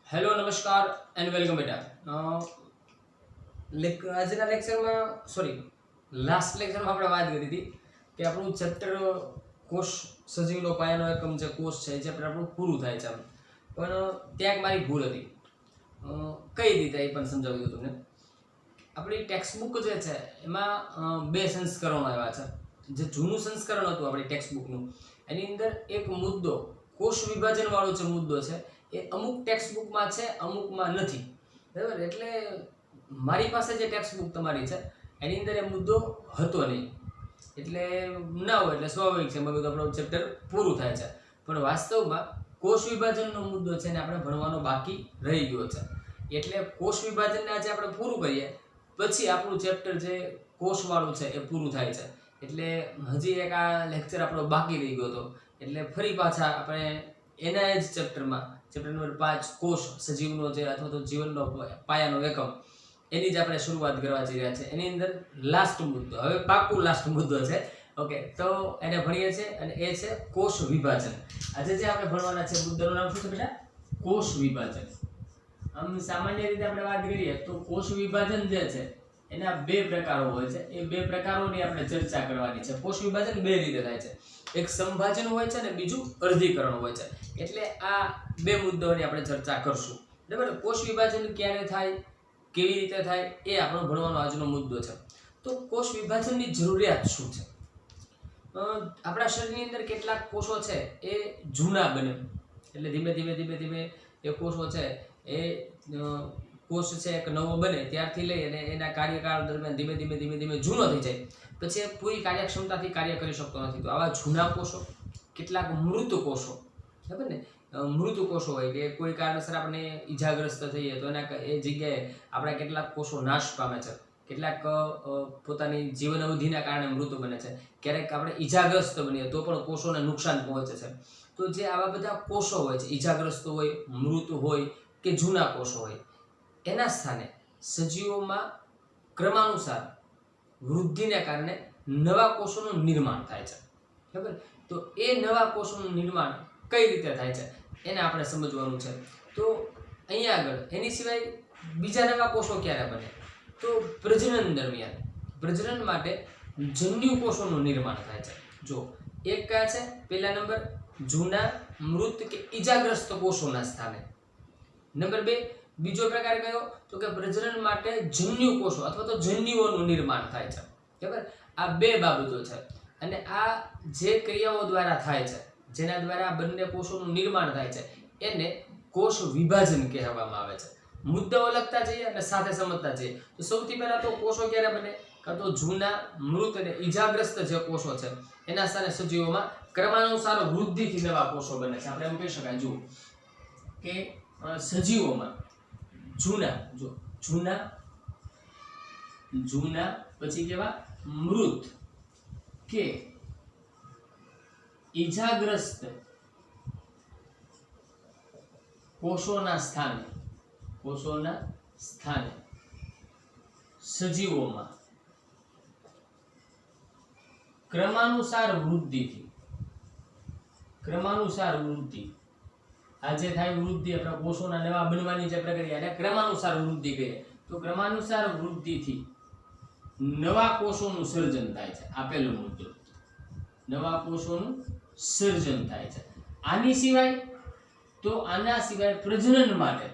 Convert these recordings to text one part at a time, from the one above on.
Hello નમસ્કાર and welcome બેટા આજના લેક્ચરમાં લાસ્ટ લેક્ચરમાં આપણે વાત કરી હતી કે આપણું ચેપ્ટર કોષ સજીવનો પાયાનો એકમ જે કોષ છે એ ચેપ્ટર આપણું પૂરું થાય છે પણ ત્યાં મારી ભૂલ હતી કઈ રીતે એ પણ સમજાવી દઉં તમને આપણી ટેક્સ્ટબુક જે છે એમાં બે સંસ્કરણો આવ્યા છે જે જૂનું સંસ્કરણ હતું આપણી ટેક્સ્ટબુકનું એની અંદર એક મુદ્દો કોષ વિભાજન વાળો જે મુદ્દો છે એ અમુક ટેક્સ્ટબુકમાં છે અમુકમાં નથી બરાબર એટલે મારી પાસે જે ટેક્સ્ટબુક તમારી છે એની અંદર એ મુદ્દો હતો નહીં એટલે ના હોય એટલે સ્વાભાવિક છે મગજ આપણું ચેપ્ટર પૂરું થાય છે પણ વાસ્તવમાં કોષ વિભાજનનો મુદ્દો છે ને આપણે ભણવાનો બાકી રહી ગયો છે એટલે કોષ વિભાજનને આજે આપણે પૂરું કરીએ પછી આપણું ચેપ્ટર જે કોષવાળું છે એ પૂરું થાય છે એટલે હજી એક આ લેક્ચર આપણો બાકી રહી ગયો હતો એટલે ફરી પાછા આપણે એના જ ચેપ્ટર નંબર 5 કોષ સજીવનો જે અથવા તો જીવનનો પાયાનો એકમ એની જ આપણે શરૂઆત કરવા જઈ રહ્યા છે એની અંદર લાસ્ટ મુદ્દો હવે પાકું લાસ્ટ મુદ્દો છે ઓકે તો એને ભણીએ છીએ અને એ છે કોષ વિભાજન આજે જે આપણે ભણવાના છે મુદ્દાનું નામ શું છે બેટા કોષ વિભાજન આમ સામાન્ય રીતે આપણે વાત કરીએ તો કોષ વિભાજન જે છે એના બે પ્રકારો હોય છે એ બે પ્રકારોની આપણે ચર્ચા કરવાની છે કોષ વિભાજન બે રીતે થાય છે એક સંભાજન હોય છે અને બીજું અર્ધીકરણ હોય છે એટલે આ બે મુદ્દાઓની આપણે ચર્ચા કરશું બરાબર કોષ વિભાજન ક્યારે થાય કેવી રીતે થાય એ આપણો ભણવાનો આજનો મુદ્દો છે તો કોષ વિભાજનની જરૂરિયાત શું છે આપણા શરીરની અંદર કેટલાક કોષો છે એ જૂના બને એટલે ધીમે ધીમે એ કોષો છે એ કોષ છે એક નવો બને ત્યારથી લઈ અને એના કાર્યકાળ દરમિયાન ધીમે ધીમે જૂનો થઈ જાય પછી એ પૂરી કાર્યક્ષમતાથી કાર્ય કરી શકતો નથી તો આવા જૂના કોષો કેટલાક મૃત કોષો બરાબર ને મૃત કોષો હોય કે કોઈ કારણસર આપણે ઈજાગ્રસ્ત થઈએ તો એના એ જગ્યાએ આપણા કેટલાક કોષો નાશ પામે છે કેટલાક પોતાની જીવન અવધિના કારણે મૃત બને છે ક્યારેક આપણે ઈજાગ્રસ્ત બનીએ તો પણ કોષોને નુકસાન પહોંચે છે તો જે આવા બધા કોષો હોય છે ઈજાગ્રસ્ત હોય મૃત હોય કે જૂના કોષો હોય એના સ્થાને સજીવોમાં ક્રમાનુસાર વૃદ્ધિને કારણે નવા કોષોનું નિર્માણ થાય છે બરાબર તો એ નવા કોષોનું નિર્માણ કઈ રીતે થાય છે એને આપણે સમજવાનું છે તો અહીંયા આગળ એની સિવાય બીજા નવા કોષો ક્યારે બને તો પ્રજનન દરમિયાન પ્રજનન માટે જન્યુ કોષોનું નિર્માણ થાય છે જો એક કયા છે પહેલા નંબર જૂના મૃત કે ઈજાગ્રસ્ત કોષોના સ્થાને નંબર 2 બીજો પ્રકાર કયો તો કે પ્રજનન માટે જન્યુ કોષો અથવા તો જન્યુઓનું નિર્માણ થાય છે બરાબર આ બે બાબતો છે અને આ જે ક્રિયાઓ દ્વારા થાય છે જેના દ્વારા બંને કોષોનું નિર્માણ થાય છે એને કોષ વિભાજન કહેવામાં આવે છે મુદ્દાઓ લખતા જઈએ અને સાથે સમજતા જઈએ તો સૌથી પહેલા તો કોષો ક્યારે બને કાં તો જૂના મૃત અને ઈજાગ્રસ્ત જે કોષો છે એના સ્થાને સજીવોમાં ક્રમાનુસાર વૃદ્ધિથી નવા કોષો બને છે આપણે એમ કહી શકાય જો કે સજીવોમાં જૂના પછી કેવા મૃત કે ઈજાગ્રસ્ત કોષોના સ્થાને સજીવોમાં ક્રમાનુસાર વૃદ્ધિ આજે થાય વૃદ્ધિ આપણા કોષોના નવા બનવાની જે પ્રક્રિયા એને ક્રમાનુસાર વૃદ્ધિ કહીએ તો ક્રમાનુસાર વૃદ્ધિથી નવા કોષોનું સર્જન થાય છે આપેલો મુદ્દો નવા કોષોનું સર્જન થાય છે આના સિવાય પ્રજનન માટે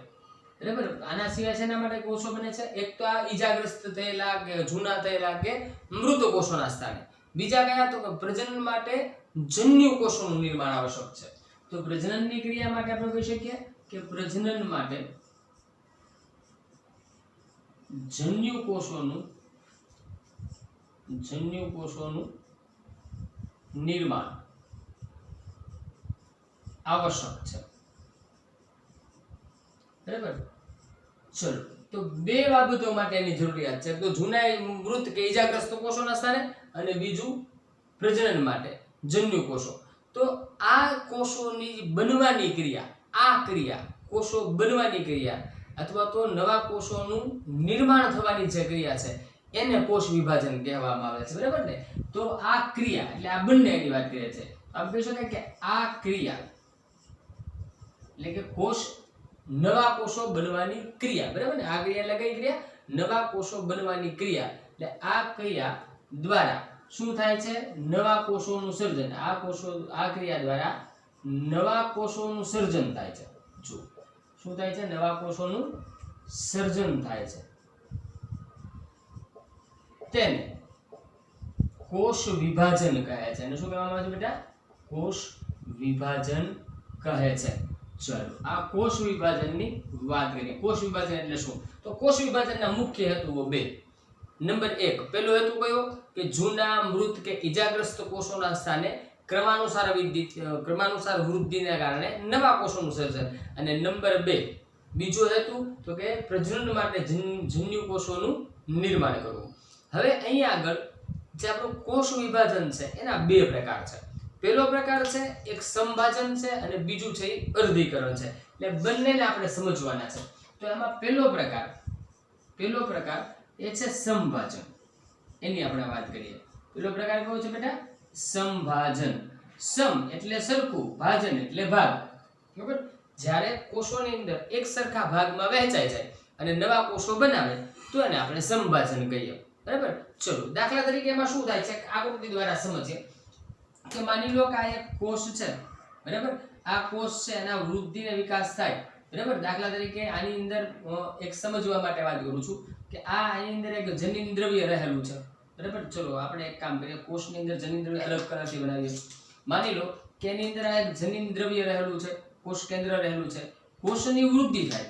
બરાબર આના સિવાય શેના માટે કોષો બને છે એક તો આ ઈજાગ્રસ્ત થયેલા કે જૂના થયેલા કે મૃત કોષોના સ્થાને બીજા કયા તો પ્રજનન માટે જન્યુ કોષોનું નિર્માણ આવશ્યક છે તો પ્રજનનની ક્રિયા માટે આપણે કહી શકીએ કે પ્રજનન માટે જન્યુ કોષોનું નિર્માણ આવશ્યક છે બરાબર ચલો તો બે બાબતો માટેની જરૂરિયાત છે તો જૂના મૃત કે ઈજાગ્રસ્ત કોષોના સ્થાને અને બીજું પ્રજનન માટે જન્યુ કોષો તો આ કોષોની બનવાની ક્રિયા અથવા તો નવા કોષોનું નિર્માણ થવાની જે ક્રિયા છે એને કોષ વિભાજન કહેવામાં આવે છે બરાબર ને તો આ ક્રિયા એટલે આ બંનેની વાત કરીએ છે આપણે કહી શકાય કે આ ક્રિયા એટલે કે કોષ નવા કોષો બનવાની ક્રિયા, બરાબર ને? આ ક્રિયા એટલે કઈ ક્રિયા? નવા કોષો બનવાની ક્રિયા. એટલે આ ક્રિયા દ્વારા શું થાય છે? નવા કોષોનું સર્જન. આ ક્રિયા દ્વારા નવા કોષોનું સર્જન થાય છે. જો શું થાય છે? નવા કોષોનું સર્જન થાય છે. તેને કોષ વિભાજન કહે છે. અને શું કહેવામાં આવે છે બેટા? કોષ વિભાજન કહે છે. ચલો આ કોષ વિભાજનની વાત કરીએ. કોષ વિભાજન એટલે શું? તો કોષ વિભાજનના મુખ્ય હેતુઓ બે. નંબર 1, પહેલો હેતુ કયો? કે જૂના, મૃત કે ઈજાગ્રસ્ત કોષોના સ્થાને ક્રમાનુસાર વૃદ્ધિને કારણે નવા કોષોનું સર્જન. અને નંબર 2, બીજો હેતુ તો કે પ્રજનન માટે જન્યુ કોષોનું નિર્માણ કરવું. હવે અહીંયા આગળ જે આપણું કોષ વિભાજન છે એના બે પ્રકાર છે. પહેલો પ્રકાર છે એક સંભાજન છે અને બીજું છે અર્ધીકરણ છે. એટલે બંનેને આપણે સમજવાના છે. તો એમાં પહેલો પ્રકાર એ છે સંભાજન. એની આપણે વાત કરીએ. પહેલો પ્રકાર કયો છે બેટા? સંભાજન. સમ એટલે સરખું, ભાજન એટલે ભાગ. બરાબર? જ્યારે કોષોની અંદર એક સરખા ભાગમાં વહેંચાઈ જાય અને નવા કોષો બનાવે તો એને આપણે સંભાજન કહીએ. બરાબર? ચલો દાખલા તરીકે એમાં શું થાય છે આકૃતિ દ્વારા સમજીએ. કે માની લો કે આ એક કોષ છે, બરાબર? આ કોષ છે એના વૃદ્ધિ અને વિકાસ થાય, બરાબર? દાખલા તરીકે આની અંદર એક સમજવા માટે વાત કરું છું કે આની અંદર એક જનીન દ્રવ્ય રહેલું છે, બરાબર? ચલો આપણે એક કામ કરીએ, કોષની અંદર જનીન દ્રવ્ય અલગ કરાથી બનાવીએ. માની લો કે એની અંદર આ એક જનીન દ્રવ્ય રહેલું છે, કોષ કેન્દ્ર રહેલું છે. કોષની વૃદ્ધિ થાય,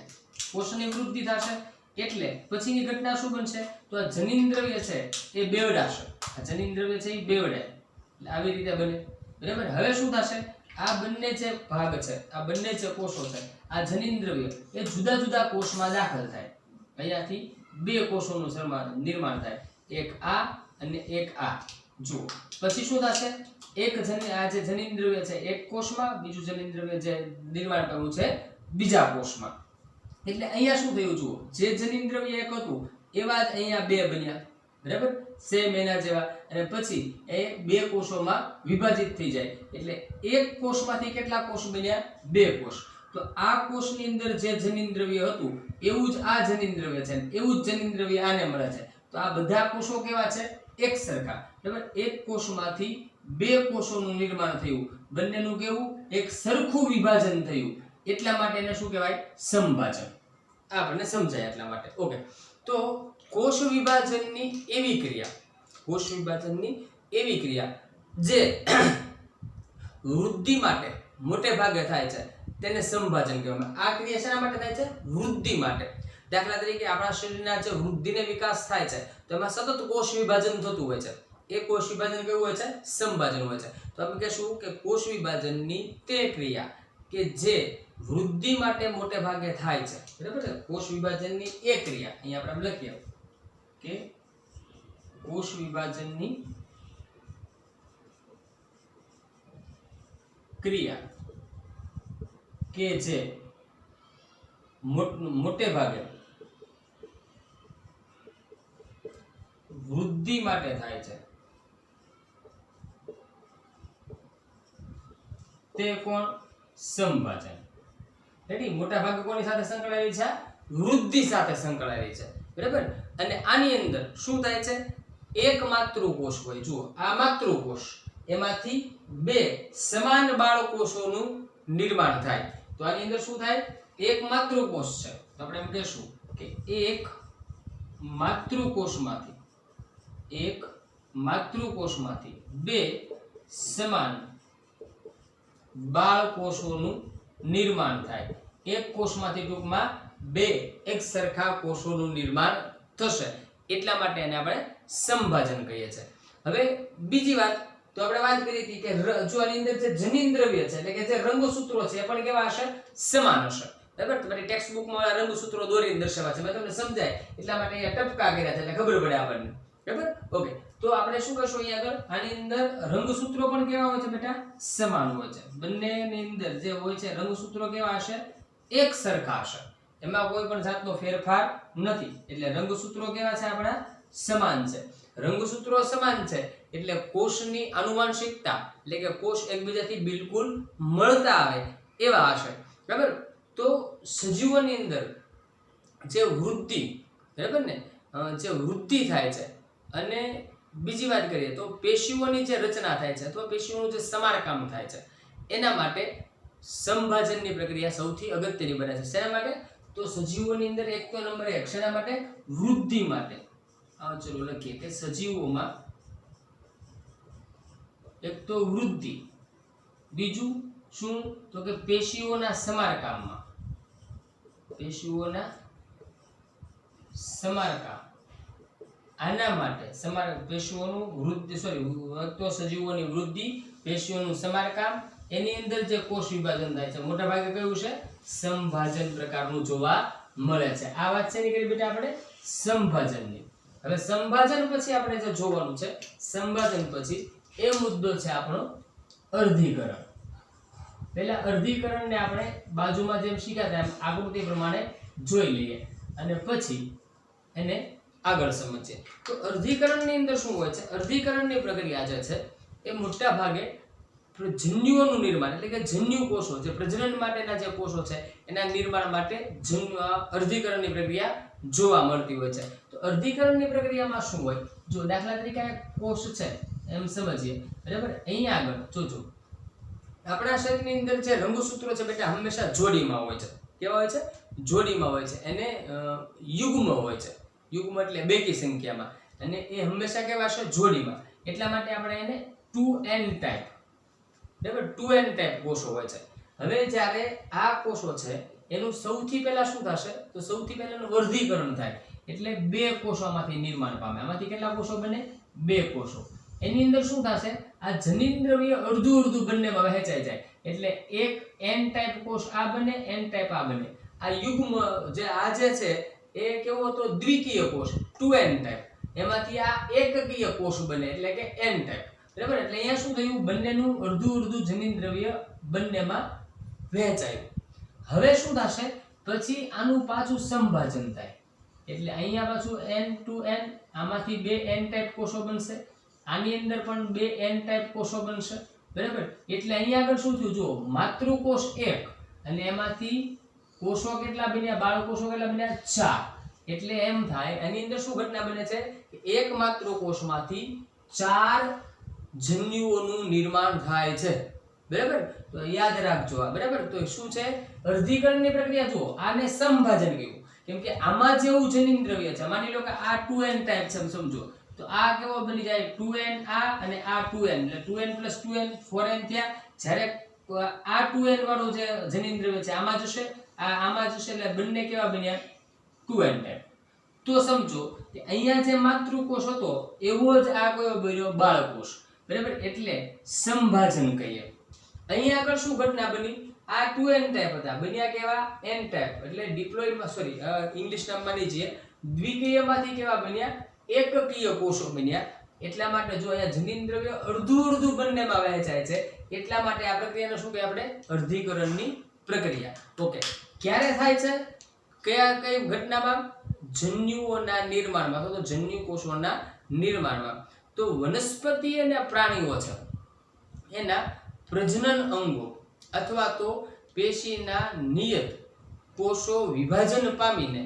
કોષની વૃદ્ધિ થશે એટલે પછીની ઘટના શું બનશે? તો આ જનીન દ્રવ્ય છે એ બેવડાશે. આ જનીન દ્રવ્ય છે એ બેવડાય, એટલે આવી રીતે બને, બરાબર? હવે શું થશે? આ બંને જે ભાગ છે, આ બંને જે કોષો છે, આ જનીન દ્રવ્ય એ જુદા જુદા કોષમાં દાખલ થાય. અહીંયાથી બે કોષોનું નિર્માણ થાય, એક આ અને એક આ. જુઓ પછી શું થશે? આ જે જનીન દ્રવ્ય છે એક કોષમાં, બીજું જનીન દ્રવ્ય જે નિર્માણ કરવું છે બીજા કોષમાં. એટલે અહીંયા શું થયું? જુઓ, જે જનીન દ્રવ્ય એક હતું એવા જ અહીંયા બે બન્યા, બરાબર? સેમ એના જેવા. અને પછી એ બે કોષોમાં વિભાજિત થઈ જાય એટલે એક કોષમાંથી કેટલા કોષ બન્યા? બે કોષ. તો આ કોષની અંદર જે જનીન દ્રવ્ય હતું એવું જ આ જનીન દ્રવ્ય છે, એવું જ જનીન દ્રવ્ય આને મળે છે. તો આ બધા કોષો કેવા છે? એક સરખા, બરાબર? એક કોષમાંથી બે કોષોનું નિર્માણ થયું, બંનેનું કેવું? એક સરખું વિભાજન થયું. એટલા માટે એને શું કહેવાય? સંભાજન. આપણને સમજાય એટલા માટે. ઓકે, તો કોષ વિભાજનની એવી ક્રિયા જે વૃદ્ધિ માટે મોટે ભાગે થાય છે તેને સંભાજન કહેવામાં. આ ક્રિયા શેના માટે થાય છે? વૃદ્ધિ માટે. દાખલા તરીકે આપણા શરીરના જે વૃદ્ધિને વિકાસ થાય છે તો એમાં સતત કોષ વિભાજન થતું હોય છે. એ કોષ વિભાજન કેવું હોય છે? સંભાજન હોય છે. તો આપણે કહેશું કે કોષ વિભાજનની તે ક્રિયા કે જે વૃદ્ધિ માટે મોટે ભાગે થાય છે, બરાબર છે? કોષ વિભાજનની એ ક્રિયા અહીંયા આપણે લખીએ કે કોષ વિભાજનની ક્રિયા કે જે મોટે ભાગે વૃદ્ધિ માટે થાય છે તે કોણ? સંભાજન. રેડી? મોટા ભાગે કોની સાથે સંકળાયેલી છે? વૃદ્ધિ સાથે સંકળાયેલી છે, બરાબર? અને આની અંદર શું થાય છે? એક માતૃકોષ હોય. જુઓ, આ માતૃકોષ, એમાંથી બે સમાન બાળકોષોનું નિર્માણ થાય. તો આની અંદર શું થાય? એક માતૃકોષ છે તો આપણે એમ કહેશું કે એક માતૃકોષમાંથી બે સમાન બાળકોષોનું નિર્માણ થાય. એક કોષમાંથી ટૂંકમાં બે એક સરખા કોષોનું નિર્માણ થશે. એટલા માટે એને આપણે સંભાજન કહીએ છીએ. હવે બીજી વાત તો આપણે વાત કરી હતી કે જો આની અંદર જે જનીન દ્રવ્ય છે એટલે કે જે રંગસૂત્રો છે એ પણ કેવા હશે? સમાન હશે, બરાબર? તમારી ટેક્સ્ટ બુકમાં રંગસૂત્રો દોરીને દર્શાવ્યા છે, મેં તમને સમજાય એટલા માટે અહીંયા ટપકા કર્યા છે એટલે ખબર પડે આપણને, બરાબર? ઓકે, તો આપણે શું કરશું અહીંયા આગળ? આની અંદર રંગસૂત્રો પણ કેવા હોય છે બેટા? સમાન હોય છે. બંનેની અંદર જે હોય છે રંગસૂત્રો કેવા હશે? એક સરખા હશે, એમાં કોઈ પણ જાતનો ફેરફાર નથી. એટલે રંગસૂત્રો કેવા છે? આપણા સમાન છે. રંગસૂત્રો સમાન છે એટલે કોષની આનુવંશિકતા એટલે કે કોષ એકબીજાથી બિલકુલ મળતા આવે એવા હશે, બરાબર? તો સજીવોની અંદર જે વૃદ્ધિ, બરાબર ને, જે વૃદ્ધિ થાય છે, અને બીજી વાત કરીએ તો પેશીઓની જે રચના થાય છે અથવા પેશીઓનું જે સમારકામ થાય છે, એના માટે સંભાજનની પ્રક્રિયા સૌથી અગત્યની બને છે. શેના માટે? તો સજીવોની અંદર એક તો નંબર 1 શેના માટે? વૃદ્ધિ માટે. ચલો લખીએ કે સજીવોમાં એક તો વૃદ્ધિ, બીજું શું? તો કે પેશીઓના સમારકામમાં, પેશીઓના સમારકામ. આના માટે પેશીઓનું વૃદ્ધિ તો સજીવોની વૃદ્ધિ, પેશીઓનું સમારકામ, એની અંદર જે કોષ વિભાજન થાય છે મોટા ભાગે કયું છે? સંભાજન પ્રકારનું જોવા મળે છે. આ વાત છે ની કરી બેટા આપણે સંભાજનની. હવે સંભાજન પછી આપણે જે જોવાનું છે, સંભાજન પછી એ મુદ્દો છે આપણો અર્ધીકરણ. પહેલા અર્ધીકરણને આપણે બાજુમાં જેમ શીખ્યા એમ આકૃતિ પ્રમાણે જોઈ લઈએ અને પછી એને આગળ સમજીએ. તો અર્ધીકરણની અંદર શું હોય છે? અર્ધીકરણની પ્રક્રિયા જે છે એ મોટા ભાગે જન્યુઓનું નિર્માણ, એટલે કે જન્યુ કોષો, જે પ્રજનન માટેના જે કોષો છે એના નિર્માણ માટે અર્ધીકરણની પ્રક્રિયા જોવા મળતી હોય છે. તો અર્ધીકરણની પ્રક્રિયામાં શું હોય? જો દાખલા તરીકે આ કોષ છે એમ સમજીએ, બરાબર. અહીંયા આગળ જોજો, આપણા શરીરની અંદર જે રંગસૂત્રો છે બેટા હંમેશા જોડીમાં હોય છે. કેવા હોય છે? જોડીમાં હોય છે. એને યુગ્મ હોય છે. યુગ્મ એટલે બેકી સંખ્યામાં, અને એ હંમેશા કેવા છે? જોડીમાં. એટલા માટે આપણે એને 2n ટાઈપ, બરાબર, 2n ટાઈપ કોષો હોય છે. હવે જ્યારે આ કોષો છે એનું સૌથી પહેલા શું થશે? તો સૌથી પહેલા એનું વર્ગીકરણ થાય, એટલે 2 કોષોમાંથી નિર્માણ પામે. આમાંથી કેટલા કોષો બને? 2 કોષો. એની અંદર શું થશે? આ જનીન દ્રવ્ય અડધું અડધું બંનેમાં વહેંચાઈ જાય, એટલે એક n ટાઈપ કોષ આ બને, n ટાઈપ આ બને. આ યુગ્મ જે આ જે છે એ કેવો હતો? દ્વિકીય કોષ, 2n ટાઈપ. એમાંથી આ એકકીય કોષ બને, એટલે કે n ટાઈપ, બરાબર. એટલે અહીંયા શું થયું? બંનેનું અડધું અડધું જનીન દ્રવ્ય બંનેમાં વહેંચાયું. હવે શું થશે? પછી આનું પાછું સંભાજન થાય, એટલે અહીંયા પાછું n to n, આમાંથી 2 n ટાઈપ કોષો બનશે, આની અંદર પણ 2 n ટાઈપ કોષો બનશે, બરાબર. એટલે અહીંયા આગળ શું થયું? જો માતૃકોષ 1, અને એમાંથી કોષો કેટલા બન્યા? બાળ કોષો કેટલા બન્યા? 4. એટલે એમ થાય આની અંદર શું ઘટના બને છે? એક માતૃકોષમાંથી 4 જન્યુઓનું નિર્માણ થાય છે, બરાબર. તો યાદ રાખજો આ, બરાબર. તો શું છે? અર્ધીકરણની પ્રક્રિયા જુઓ, આને સંભાજન કહેવું, કેમ કે આમાં જેવું જનીન દ્રવ્ય છે, માની લો કે આ 2n ટાઈપ છે સમજો, તો આ કેવો બની જાય? 2n આ અને આ 2n, એટલે 2n + 2n 4n થયા. જ્યારે આ 2n વાળું જે જનીન દ્રવ્ય છે આમાં જશે, આમાં જશે, એટલે બંને કેવા બન્યા? 2n type. તો સમજો કે અહીંયા જે માતૃકોષ હતો એવો જ આ કયો બન્યો? બાળકોષ, બરાબર. એટલે સંભાજન કહીએ. અહીંયા આગળ શું ઘટના બની? આ 2n ટાઈપ હતા, બન્યા કેવા? n type. એટલે ડિપ્લોઇડમાં ઇંગ્લિશ નામમાં નહીં જઈએ, દ્વિકીયમાંથી કેવા બન્યા? એકકીય કોષો બન્યા. એટલા માટે જો અહીંયા જનીન દ્રવ્ય અડધું અડધું બંનેમાં વહેંચાય છે, એટલા માટે આ પ્રક્રિયાને શું કહીએ આપણે? અર્ધીકરણની પ્રક્રિયા. ઓકે. ક્યારે થાય છે? કઈ ઘટનામાં? જન્યુઓના નિર્માણમાં, તો જન્યુ કોષોના નિર્માણમાં. તો વનસ્પતિ અને પ્રાણીઓ છે એના પ્રજનન અંગો અથવા તો પેશીના નિયત કોષો વિભાજન પામીને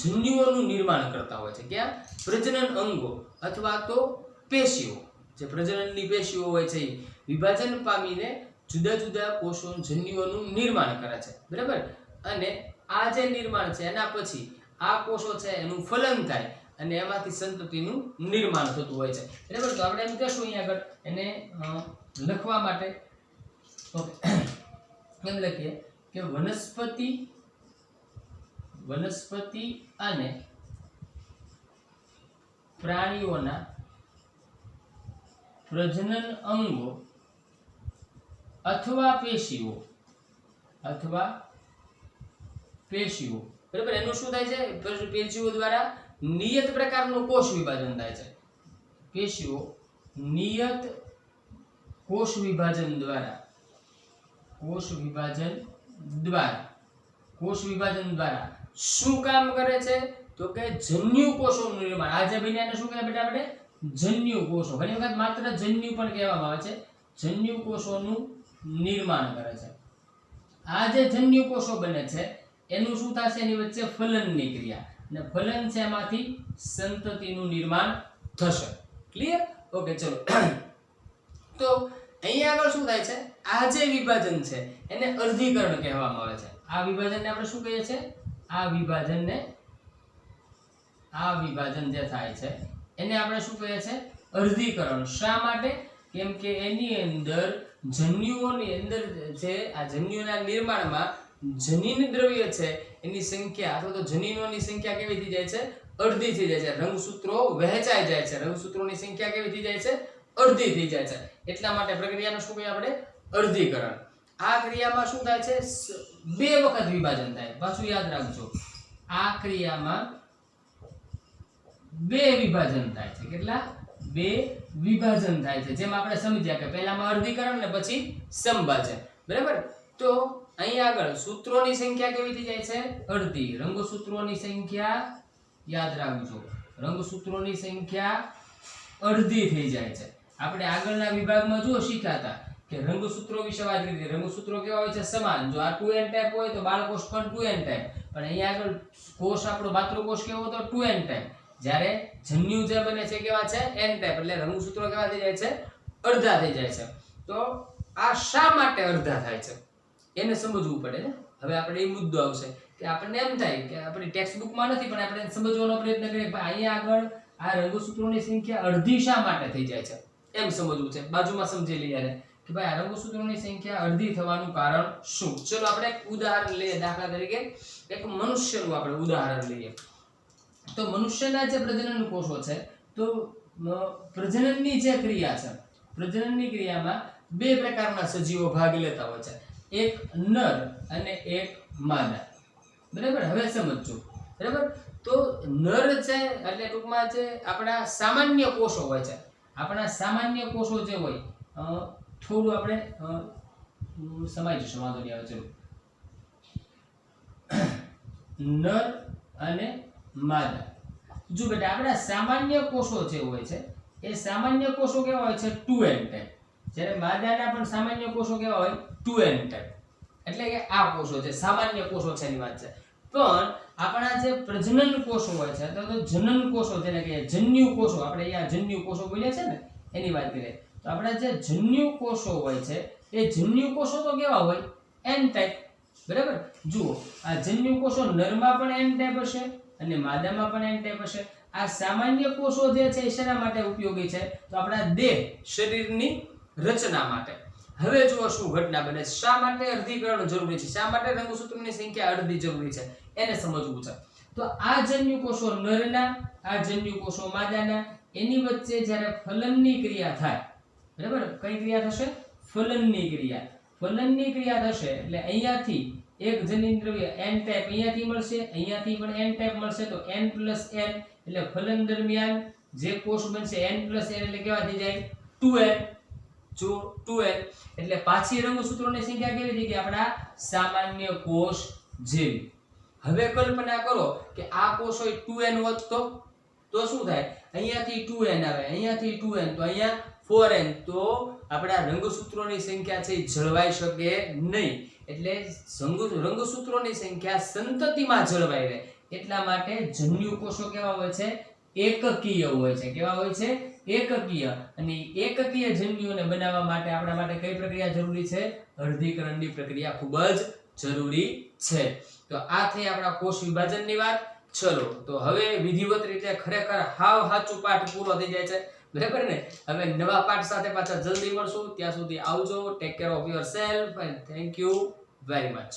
જન્યુઓનું નિર્માણ કરતા હોય છે. ક્યાં? પ્રજનન અંગો અથવા તો પેશીઓ, જે પ્રજનનની પેશીઓ હોય છે એ વિભાજન પામીને જુદા જુદા કોષો જન્યુઓનું નિર્માણ કરે છે, બરાબર. અને આ જે નિર્માણ છે એના પછી આ કોષો છે એનું ફલન થાય અને એમાંથી સંતતિનું નિર્માણ થતું હોય છે, બરાબર. તો આપણે એમ કહેશું અહીંયા આગળ એને લખવા માટે, ઓકે, એમ લખીએ કે વનસ્પતિ અને પ્રાણીઓના પ્રજનન અંગો અથવા પેશીઓ બરાબર. એનું શું થાય છે? પેશીઓ દ્વારા નિયત પ્રકારનું કોષ વિભાજન થાય છે. પેશીઓ નિયત કોષ વિભાજન દ્વારા શું કામ કરે છે? તો કે જન્યુ કોષોનું નિર્માણ. આ જે બન્યાને શું કહેવાય બેટા આપણે? જન્યુ કોષો. ઘણી વખત માત્ર જન્યુ પણ કહેવામાં આવે છે. જન્યુ કોષોનું નિર્માણ કરે છે. આ જે જન્યુ કોષો બને છે એનું શું થશે, એની વચ્ચે ફલનની ક્રિયા, અને ફલન છે એમાંથી સંતતિનું નિર્માણ થશે. ક્લિયર? ઓકે, ચલો. તો અહીંયા આગળ શું થાય છે, આ જે વિભાજન છે એને અર્ધીકરણ કહેવામાં આવે છે. આ વિભાજનને આપણે શું કહીએ છીએ, આ વિભાજન જે થાય છે એને આપણે શું કહીએ છીએ, અર્ધીકરણ. શા માટે? કેમ કે એની અંદર જન્યુઓની અંદર જે આ જન્યુના નિર્માણમાં જનીન દ્રવ્ય છે એની સંખ્યા અથવા તો જનીનોની સંખ્યા કેવી થઈ જાય છે, અડધી થઈ જાય છે. રંગસૂત્રો વહેંચાઈ જાય છે, રંગસૂત્રોની સંખ્યા કેવી થઈ જાય છે, અડધી થઈ જાય છે. એટલા માટે પ્રક્રિયાને શું કહીએ આપણે, અર્ધીકરણ. આ ક્રિયામાં શું થાય છે, 2 વખત વિભાજન થાય. પાછું યાદ રાખજો, આ ક્રિયામાં 2 વિભાજન થાય છે. કેટલા? 2 વિભાજન થાય છે. જેમ આપણે સમજ્યા કે પહેલામાં અર્ધીકરણ ને પછી સમભાજન. બરાબર? તો અહીં આગળ સૂત્રોની સંખ્યા કેવી થઈ જાય છે, અડધી. રંગસૂત્રોની સંખ્યા યાદ રાખજો, રંગસૂત્રોની સંખ્યા અડધી થઈ જાય છે. આપણે આગળના વિભાગમાં જો શીખ્યા હતા કે રંગસૂત્રો વિશે વાત કરી. રંગસૂત્રો કેવા હોય છે, સમાન. જો આ 2n ટાઈપ હોય તો બાળકોષ પણ 2n ટાઈપ. પણ અહીંયા આગળ કોષ આપણો માતૃકોષ કેવો હતો, 2n ટાઈપ. જ્યારે જન્યુ જે બને છે કેવા છે, n ટાઈપ. એટલે રંગસૂત્રો કેવા થઈ જાય છે, અડધા થઈ જાય છે. તો આ શા માટે અડધા થાય છે એને સમજવું પડે ને. હવે આપણે એ મુદ્દો આવશે કે આપણને એમ થાય કે આપણી ટેક્સ્ટ બુકમાં નથી પણ આપણે સમજવાનો પ્રયત્ન કરીએ કે અહીંયા આગળ આ રંગસૂત્રોની સંખ્યા અડધી શા માટે થઈ જાય છે એમ સમજવું છે. બાજુમાં સમજી લઈએ કે ભાઈ આ રંગસૂત્રોની સંખ્યા અડધી થવાનું કારણ શું. ચલો આપણે એક ઉદાહરણ લઈએ. દાખલા તરીકે એક મનુષ્યનું આપણે ઉદાહરણ લઈએ. તો મનુષ્યના જે પ્રજનન કોષો છે, તો પ્રજનનની જે ક્રિયા છે, પ્રજનનની ક્રિયામાં 2 પ્રકારના સજીવો ભાગ લેતા હોય છે, એક નર અને એક માદા. બરાબર? હવે સમજજો. બરાબર? તો નર છે એટલે ટૂંકમાં જે આપણા સામાન્ય કોષો હોય છે, આપણા સામાન્ય કોષો જે હોય, થોડું આપણે સમાઈ જશે, વાંધો નહીં આવે. ચલો, નર અને માદા. જો બેટા આપણા સામાન્ય કોષો જે હોય છે એ સામાન્ય કોષો કેવા હોય છે, 2n ટાઈપ. જ્યારે માદાના પણ સામાન્ય કોષો કેવા હોય, 2n ટાઈપ. એટલે કે આ કોષો છે સામાન્ય કોષો છે એની વાત છે. પણ આપણા જે પ્રજનન કોષો હોય છે અથવા તો જનન કોષો જેને કહીએ જન્યુ કોષો, આપણે અહીંયા જન્યુ કોષો બોલ્યા છે ને એની વાત કરીએ તો આપણા જે જન્યુ કોષો હોય છે એ જન્યુ કોષો તો કેવા હોય, n ટાઈપ. બરાબર? જુઓ, આ જન્યુ કોષો નરમાં પણ n ટાઈપ હશે અને માદામાં પણ n ટાઈપ હશે. આ સામાન્ય કોષો જે છે એ શેના માટે ઉપયોગી છે, તો આપણા દેહ શરીરની રચના માટે. હવે જુઓ શું ઘટના બને છે. શા માટે અર્ધીકરણ જરૂરી છે, શા માટે રંગસૂત્રોની સંખ્યા અડધી જરૂરી છે એને સમજવું છે. તો આ જન્યુ કોષો નરના, આ જન્યુ કોષો માદાના, એની વચ્ચે જ્યારે ફલનની ક્રિયા થાય, બરાબર, કઈ ક્રિયા થશે, ફલનની ક્રિયા. ફલનની ક્રિયા થશે એટલે અહીંયાથી એક જનીન દ્રવ્ય n ટાઈપ અહીંયાથી મળશે, અહીંયાથી પણ n ટાઈપ મળશે. તો n + n એટલે ફલન દરમિયાન જે કોષ બનશે n + n એટલે કેવા થઈ જાય, 2n. જો 2n એટલે પાછી રંગસૂત્રોની સંખ્યા કેવી થઈ ગઈ, આપણા સામાન્ય કોષ જેવી. હવે કલ્પના કરો કે આ કોષ હોય 2n હોત તો શું થાય, અહીંયાથી 2n આવે, અહીંયાથી 2n, તો અહીંયા 4n. તો આપણા રંગસૂત્રોની સંખ્યા છે એ જળવાઈ શકે નહીં. એટલે રંગસૂત્રોની સંખ્યા સંતતિમાં જળવાઈ રહે એટલા માટે જન્યુ કોષો કેવા હોય છે, એકકીય હોય છે. કેવા હોય છે, એકકીય. અને એકકીય જન્યુઓને બનાવવા માટે આપણા માટે કઈ પ્રક્રિયા જરૂરી છે, અર્ધીકરણની પ્રક્રિયા ખૂબ જ જરૂરી છે. તો આ થઈ આપણા કોષ વિભાજનની વાત. ચલો, તો હવે વિધિવત રીતે ખરેખર હાવ સાચું પાઠ પૂરો થઈ જાય છે. બરાબર ને? હવે નવા પાઠ સાથે પાછા જલ્દી મળશું. ત્યાં સુધી આવજો. Take care of yourself and thank you very much.